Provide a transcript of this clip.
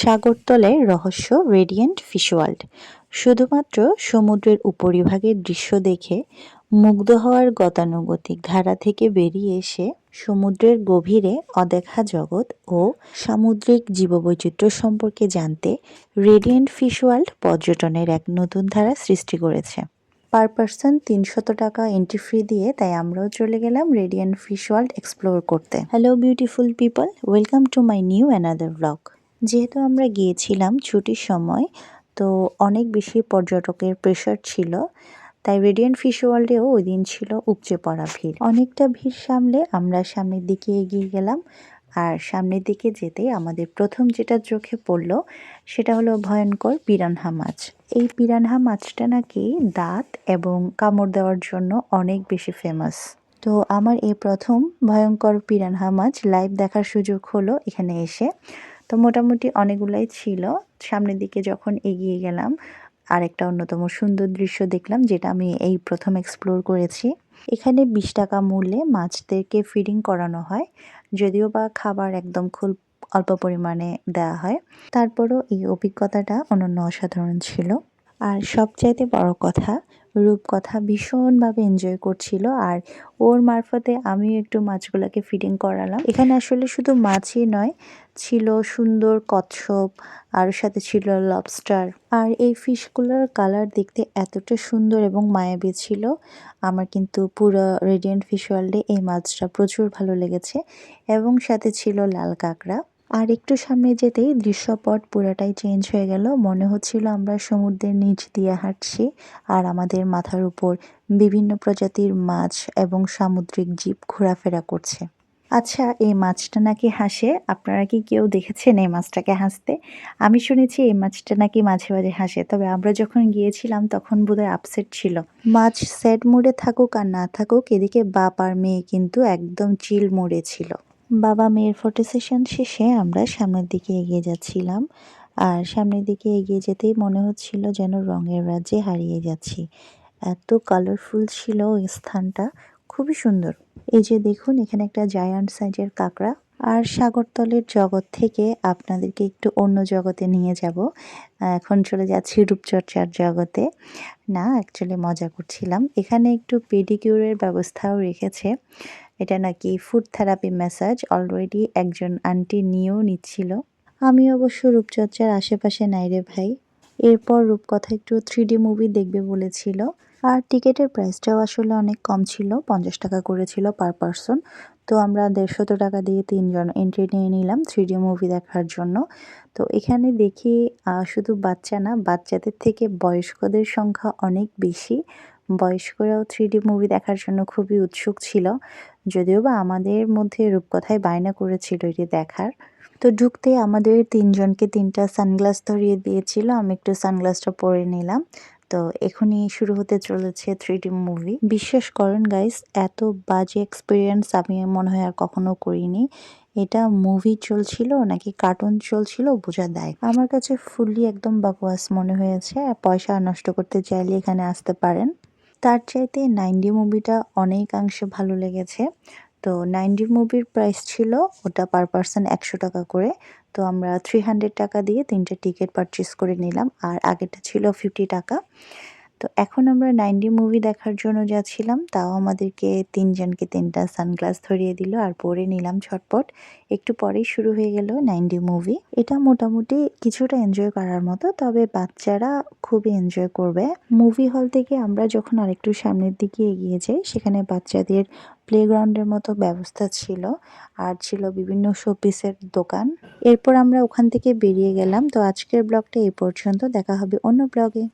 সাগরতলের রহস্য radiant fish world. শুধুমাত্র সমুদ্রের উপরিভাগের দৃশ্য দেখে মুগ্ধ হওয়ার গতানুগতিক ধারা থেকে বেরিয়ে এসে সমুদ্রের গভীরে অদেখা জগৎ ও সামুদ্রিক জীববৈচিত্র্য সম্পর্কে জানতে রেডিয়েন্ট ফিশ ওয়ার্ল্ড পর্যটনের এক নতুন ধারা সৃষ্টি করেছে। পার পার্সন ৩০০ টাকা এন্ট্রি ফি দিয়ে তাই আমরাও চলে গেলাম রেডিয়েন্ট ফিশ ওয়ার্ল্ড এক্সপ্লোর করতে। Hello beautiful people, welcome to my new another blog. যেহেতু আমরা গিয়েছিলাম ছুটির সময়, তো অনেক বেশি পর্যটকের প্রেশার ছিল, তাই রেডিয়েন্ট ফিশ ওয়ার্ল্ডেও ওই দিন ছিল উপচে পড়া ভিড়। অনেকটা ভিড় সামলে আমরা সামনের দিকে এগিয়ে গেলাম, আর সামনের দিকে যেতেই আমাদের প্রথম যেটা চোখে পড়ল সেটা হলো ভয়ঙ্কর পিরানহা মাছ। এই পিরানহা মাছটা নাকি দাঁত এবং কামড় দেওয়ার জন্য অনেক বেশি ফেমাস। তো আমার এই প্রথম ভয়ঙ্কর পিরানহা মাছ লাইভ দেখার সুযোগ হলো এখানে এসে। তো মোটামুটি অনেকগুলাই ছিল। সামনের দিকে যখন এগিয়ে গেলাম আরেকটা অন্যতম সুন্দর দৃশ্য দেখলাম, যেটা আমি এই প্রথম এক্সপ্লোর করেছি। এখানে ২০ টাকা মূল্যে মাছদেরকে ফিডিং করানো হয়, যদিও বা খাবার একদম খুব অল্প পরিমাণে দেওয়া হয়। তারপরও এই অভিজ্ঞতাটা অনন্য অসাধারণ ছিল। আর সবচাইতে বড় কথা, রূপকথা ভীষণভাবে এনজয় করছিল, আর ওর মারফতে আমিও একটু মাছগুলোকে ফিডিং করালাম। এখানে আসলে শুধু মাছই নয়, ছিল সুন্দর কচ্ছপ, আর সাথে ছিল লবস্টার। আর এই ফিশগুলোর কালার দেখতে এতটা সুন্দর এবং মায়াবী ছিল। আমার কিন্তু পুরো রেডিয়েন্ট ফিশ ওয়ার্ল্ডে এই মাছটা প্রচুর ভালো লেগেছে, এবং সাথে ছিল লাল কাঁকড়া। আর একটু সামনে যেতেই দৃশ্যপট পুরাটাই চেঞ্জ হয়ে গেল। মনে হচ্ছিল আমরা সমুদ্রের নিচ দিয়ে হাঁটছি, আর আমাদের মাথার উপর বিভিন্ন প্রজাতির মাছ এবং সামুদ্রিক জীব ঘোরাফেরা করছে। আচ্ছা, এই মাছটা নাকি হাসে। আপনারা কি কেউ দেখেছেন এই মাছটাকে হাসতে? আমি শুনেছি এই মাছটা নাকি মাঝে মাঝে হাসে, তবে আমরা যখন গিয়েছিলাম তখন বোধহয় আপসেট ছিল। মাছ স্যাড মুডে থাকুক আর না থাকুক, এদিকে বাপ আর মেয়ে কিন্তু একদম চিল মুডে ছিল। বাবা মেয়ের ফটো সেশন শেষে আমরা সামনের দিকে এগিয়ে যাচ্ছিলাম, আর সামনের দিকে এগিয়ে যেতেই মনে হচ্ছিল যেন রঙের রাজ্যে হারিয়ে যাচ্ছি। এত কালারফুল ছিল ওই স্থানটা, খুবই সুন্দর। এই যে দেখুন, এখানে একটা জায়ান্ট সাইজের কাঁকড়া। আর সাগরতলের জগৎ থেকে আপনাদেরকে একটু অন্য জগতে নিয়ে যাব। এখন চলে যাচ্ছি রূপচর্চার জগতে। না, অ্যাকচুয়ালি মজা করছিলাম। এখানে একটু পেডিকিউরের ব্যবস্থাও রেখেছে। এটা নাকি ফুড থেরাপি ম্যাসাজ, অলরেডি একজন আন্টি নিয়েও নিচ্ছিল। আমি অবশ্য রূপচর্চার আশেপাশে নাই রে ভাই। এরপর রূপকথা একটু 3D মুভি দেখবে বলেছিল, আর টিকিটের প্রাইসটাও আসলে অনেক কম ছিল, 50 টাকা করেছিল পার পারসন। তো আমরা 150 টাকা দিয়ে 3 জন এন্ট্রি নিয়ে নিলাম 3D মুভি দেখার জন্য। তো এখানে দেখি শুধু বাচ্চা না, বাচ্চাদের থেকে বয়স্কদের সংখ্যা অনেক বেশি। বয়স্করাও 3D মুভি দেখার জন্য খুবই উৎসুক ছিল, যদিও বা আমাদের মধ্যে রূপকথায় বায়না করেছিল এটি দেখার। তো ঢুকতে আমাদের 3 জনকে 3টা সানগ্লাস ধরিয়ে দিয়েছিল, আমি একটু সানগ্লাসটা পরে নিলাম। তো এখনই শুরু হতে চলেছে 3D মুভি। বিশ্বাস করেন গাইস, এত বাজে এক্সপিরিয়েন্স আমি মনে হয় আর কখনো করিনি। এটা মুভি চলছিল নাকি কার্টুন চলছিল বোঝা দায়। আমার কাছে ফুললি একদম বাকওয়াস মনে হয়েছে। পয়সা নষ্ট করতে চাইলে এখানে আসতে পারেন। তার চাইতে 9D মুভিটা অনেকাংশে ভালো লেগেছে। তো 9D মুভির প্রাইস ছিল ওটা পার পারসন 100 টাকা করে। তো আমরা 300 টাকা দিয়ে 3টে টিকিট পারচেজ করে নিলাম, আর আগেরটা ছিল 50 টাকা। তো এখন আমরা 9D মুভি দেখার জন্য যাচ্ছিলাম, তাও আমাদেরকে 3 জনকে 3টা সানগ্লাস ধরিয়ে দিল, আর পরে নিলাম ঝটপট। একটু পরেই শুরু হয়ে গেল 9D মুভি। এটা মোটামুটি কিছুটা এনজয় করার মতো, তবে বাচ্চারা খুবই এনজয় করবে। মুভি হল থেকে আমরা যখন আরেকটু সামনের দিকে এগিয়ে যাই, সেখানে বাচ্চাদের প্লেগ্রাউন্ডের মতো ব্যবস্থা ছিল, আর ছিল বিভিন্ন শোপিসের দোকান। এরপর আমরা ওখান থেকে বেরিয়ে গেলাম। তো আজকের ব্লগটা এই পর্যন্ত, দেখা হবে অন্য ব্লগে।